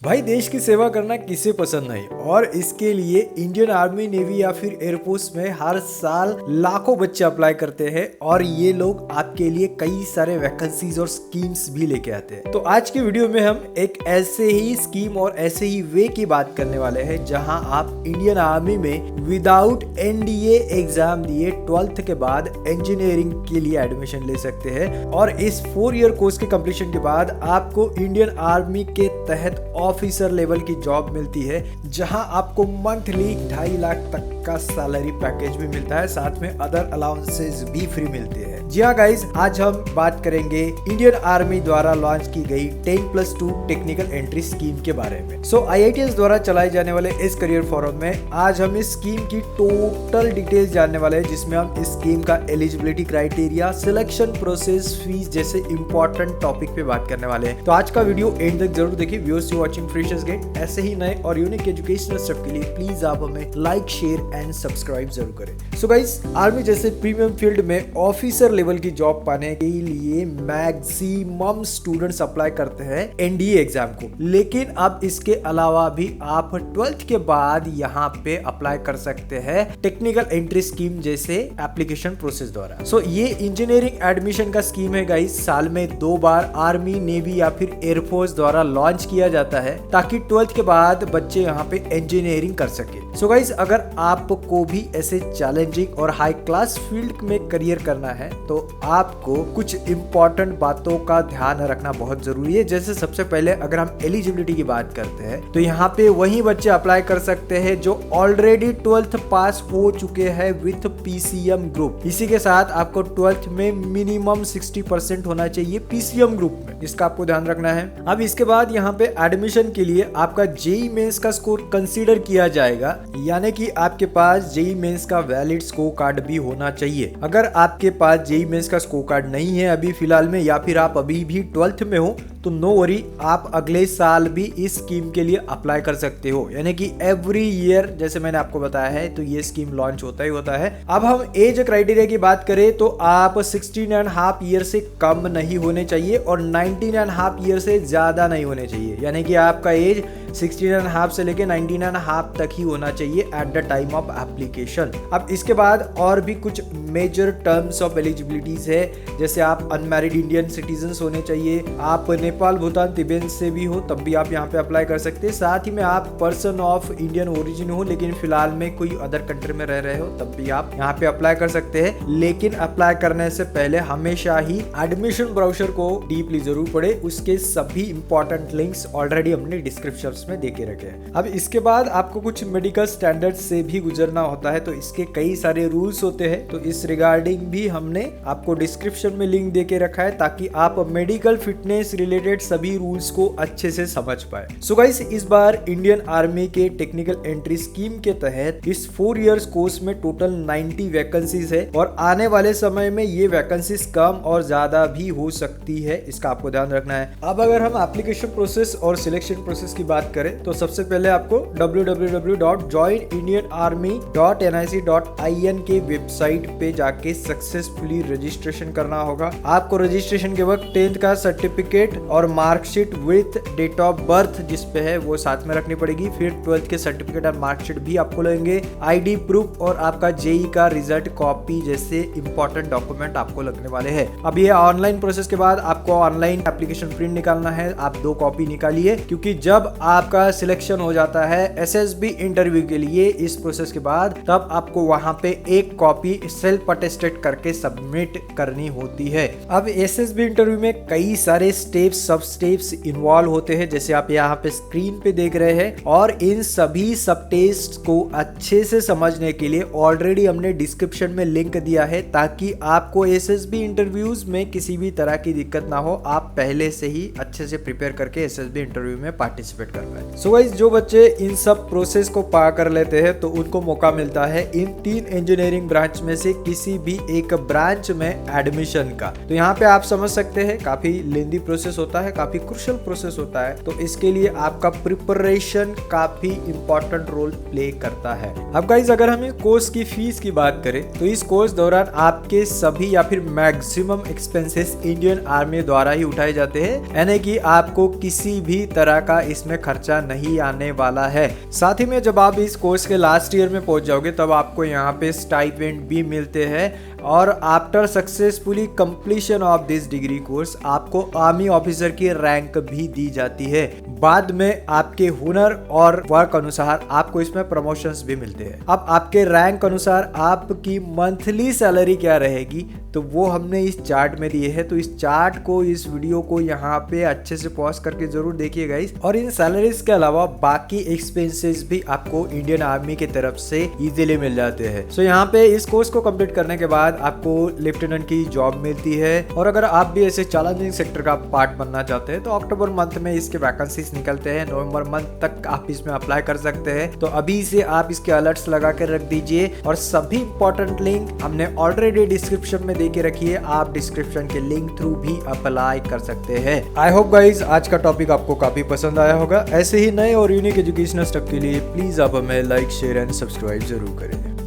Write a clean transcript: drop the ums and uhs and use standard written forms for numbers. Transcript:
भाई देश की सेवा करना किसे पसंद नहीं, और इसके लिए इंडियन आर्मी, नेवी या फिर एयरफोर्स में हर साल लाखों बच्चे अप्लाई करते हैं और ये लोग आपके लिए कई सारे वैकेंसीज और स्कीम्स भी लेके आते हैं। तो आज की वीडियो में हम एक ऐसे ही स्कीम और ऐसे ही वे की बात करने वाले हैं जहां आप इंडियन आर्मी में विदाउट एनडीए एग्जाम दिए 12th के बाद इंजीनियरिंग के लिए एडमिशन ले सकते हैं और इस 4 ईयर कोर्स के कंप्लीशन के बाद आपको इंडियन आर्मी के तहत ऑफिसर लेवल की जॉब मिलती है, जहां आपको मंथली 2.5 लाख तक का सैलरी पैकेज भी मिलता है, साथ में अदर अलाउंसेस भी फ्री मिलते हैं। जी हाँ गाइज, आज हम बात करेंगे इंडियन आर्मी द्वारा लॉन्च की गई 10+2 टेक्निकल एंट्री स्कीम के बारे में। IITS द्वारा चलाए जाने वाले इस करियर फोरम में आज हम इस स्कीम की टोटल डिटेल्स जानने वाले हैं, जिसमें हम इस स्कीम का eligibility criteria, selection process, fees जैसे इंपॉर्टेंट टॉपिक पे बात करने वाले हैं। तो आज का वीडियो एंड तक जरूर देखिए। Viewers you watching freshers guide, ऐसे ही नए और यूनिक एजुकेशनल स्टेप के लिए प्लीज आप हमें लाइक, शेयर एंड सब्सक्राइब जरूर करें। सो गाइस, आर्मी जैसे प्रीमियम फील्ड में ऑफिसर लेवल की जॉब पाने के लिए मैक्सिमम स्टूडेंट्स अप्लाई करते हैं एनडीए एग्जाम को, लेकिन अब इसके अलावा भी आप 12th के बाद यहाँ पे अप्लाई कर सकते हैं टेक्निकल एंट्री स्कीम जैसे एप्लीकेशन प्रोसेस द्वारा। ये इंजीनियरिंग एडमिशन का स्कीम है गाइस, साल में 2 बार आर्मी, नेवी या फिर एयरफोर्स द्वारा लॉन्च किया जाता है ताकि 12th के बाद बच्चे यहाँ पे इंजीनियरिंग कर सके। सो गाइस, अगर आपको भी ऐसे चैलेंजिंग और हाई क्लास फील्ड में करियर करना है तो आपको कुछ इंपॉर्टेंट बातों का ध्यान रखना बहुत जरूरी है। जैसे सबसे पहले अगर हम एलिजिबिलिटी की बात करते हैं तो यहाँ पे वही बच्चे अप्लाई कर सकते हैं जो ऑलरेडी 12th पास हो चुके हैं विथ पीसीएम ग्रुप। इसी के साथ आपको 12th में मिनिमम 60% होना चाहिए पीसीएम ग्रुप में, इसका आपको ध्यान रखना है। अब इसके बाद यहाँ पे एडमिशन के लिए आपका जेईई मेंस का स्कोर कंसीडर किया जाएगा, यानी कि आपके पास जेईई मेंस का वैलिड स्कोर कार्ड भी होना चाहिए। अगर आपके पास जेईई मेंस का स्कोर कार्ड नहीं है अभी फिलहाल में, या फिर आप अभी भी 12th में हो, तो नो वरी, आप अगले साल भी इस स्कीम के लिए अप्लाई कर सकते हो। यानी कि एवरी ईयर जैसे मैंने आपको बताया है तो ये स्कीम लॉन्च होता ही होता है। अब हम एज क्राइटेरिया की बात करें तो आप 16.5 ईयर से कम नहीं होने चाहिए और 19.5 ईयर से ज्यादा नहीं होने चाहिए, यानी कि आपका एज 16.5 से लेके 19.5 तक ही होना चाहिए at the time of application. अब इसके बाद और भी कुछ मेजर टर्म्स ऑफ एलिजिबिलिटीज है, जैसे आप अनमैरिड इंडियन सिटीजन होने चाहिए, आप नेपाल, भूटान, तिब्बत से भी हो तब भी आप यहाँ पे अप्लाई कर सकते हैं। साथ ही में आप पर्सन ऑफ इंडियन ओरिजिन हो लेकिन फिलहाल में कोई अदर कंट्री में रह रहे हो तब भी आप यहाँ पे अप्लाई कर सकते हैं। लेकिन अप्लाई करने से पहले हमेशा ही एडमिशन ब्राउचर को डीपली जरूर पढ़े, उसके सभी इंपॉर्टेंट लिंक्स ऑलरेडी हमने डिस्क्रिप्शन में देके रखे हैं। अब इसके बाद आपको कुछ मेडिकल स्टैंडर्ड से भी गुजरना होता है, तो इसके कई सारे रूल्स होते हैं, तो इस रिगार्डिंग भी हमने आपको डिस्क्रिप्शन में लिंक देके रखा है ताकि आप मेडिकल फिटनेस रिलेटेड सभी रूल्स को अच्छे से समझ पाए। सो गाइस, इस बार इंडियन आर्मी के टेक्निकल एंट्री स्कीम के तहत इस 4 इयर्स कोर्स में टोटल 90 वैकेंसीज है और आने वाले समय में ये वैकेंसीज कम और ज्यादा भी हो सकती है, इसका आपको ध्यान रखना है। अब अगर हम एप्लीकेशन प्रोसेस और सिलेक्शन प्रोसेस की बात करें तो सबसे पहले आपको www.joinindianarmy.nic.in के वेबसाइट पे जाके सक्सेसफुली रजिस्ट्रेशन करना होगा। आपको रजिस्ट्रेशन के वक्त 10th का सर्टिफिकेट और marksheet with date of birth जिस पे है वो साथ में रखनी पड़ेगी। फिर 12th के सर्टिफिकेट और मार्कशीट भी आपको लगेंगे, आईडी प्रूफ और आपका जेईई का रिजल्ट कॉपी जैसे इंपॉर्टेंट डॉक्यूमेंट आपको लगने वाले हैं। अब ये ऑनलाइन प्रोसेस के बाद आपको ऑनलाइन एप्लीकेशन प्रिंट निकालना है, आप 2 कॉपी निकालिए, क्योंकि जब आपका सिलेक्शन हो जाता है एसएसबी इंटरव्यू के लिए इस प्रोसेस के बाद, तब आपको वहां पे 1 कॉपी सेल्फ अटेस्टेड करके सबमिट करनी होती है। अब एसएसबी इंटरव्यू में कई सारे स्टेप्स, सब स्टेप्स इन्वॉल्व होते हैं, जैसे आप यहाँ पे स्क्रीन पे देख रहे हैं, और इन सभी सब टेस्ट को अच्छे से समझने के लिए ऑलरेडी हमने डिस्क्रिप्शन में लिंक दिया है ताकि आपको एसएसबी इंटरव्यूज में किसी भी तरह की दिक्कत ना हो, आप पहले से ही अच्छे से प्रिपेयर करके एसएसबी इंटरव्यू में पार्टिसिपेट कर पाए। सो गाइस, जो बच्चे इन सब प्रोसेस को पार कर लेते हैं तो उनको मौका मिलता है इन 3 इंजीनियरिंग ब्रांच में से किसी भी एक ब्रांच में एडमिशन का। तो यहाँ पे आप समझ सकते हैं काफी लेंदी प्रोसेस होता है, काफी क्रूशियल प्रोसेस होता है। तो इसके लिए आपका प्रिपरेशन काफी इंपॉर्टेंट रोल प्ले करता है। अब गाइस अगर हम इस कोर्स की फीस की बात करें तो इस कोर्स दौरान आपके सभी या फिर मैक्सिमम एक्सपेंसेस इंडियन आर्मी द्वारा ही उठाए जाते हैं, यानी कि आपको किसी भी तरह का इसमें खर्चा नहीं आने वाला है। साथ ही में जब आप इस कोर्स के लास्ट ईयर में पहुंच जाओगे तब आपको यहाँ पे स्टाइपेंड भी मिलते हैं और after successfully completion of this degree course आपको आर्मी ऑफिसर की रैंक भी दी जाती है। बाद में आपके हुनर और वर्क अनुसार आपको इसमें प्रमोशंस भी मिलते हैं। अब आपके रैंक अनुसार आपकी मंथली सैलरी क्या रहेगी तो वो हमने इस चार्ट में दिए है। तो इस चार्ट को, इस वीडियो को यहाँ पे अच्छे से पॉज करके जरूर देखिए गाइस। और इन सैलरीज के अलावा बाकी एक्सपेंसेस भी आपको इंडियन आर्मी की तरफ से इजीली मिल जाते हैं। सो यहाँ पे इस कोर्स को कंप्लीट करने के बाद आपको लेफ्टिनेंट की जॉब मिलती है। और अगर आप भी ऐसे चैलेंजिंग सेक्टर का पार्ट बनना चाहते हैं तो अक्टूबर मंथ में इसके वैकेंसीज निकलते हैं, नवंबर मंथ तक आप इसमें अप्लाई कर सकते हैं। तो अभी से आप इसके अलर्ट्स लगा कर रख दीजिए और सभी इंपॉर्टेंट लिंक हमने ऑलरेडी डिस्क्रिप्शन में के रखिए, आप डिस्क्रिप्शन के लिंक थ्रू भी अप्लाई कर सकते हैं। आई होप गाइज आज का टॉपिक आपको काफी पसंद आया होगा। ऐसे ही नए और यूनिक एजुकेशनल स्टफ के लिए प्लीज आप हमें लाइक, शेयर एंड सब्सक्राइब जरूर करें।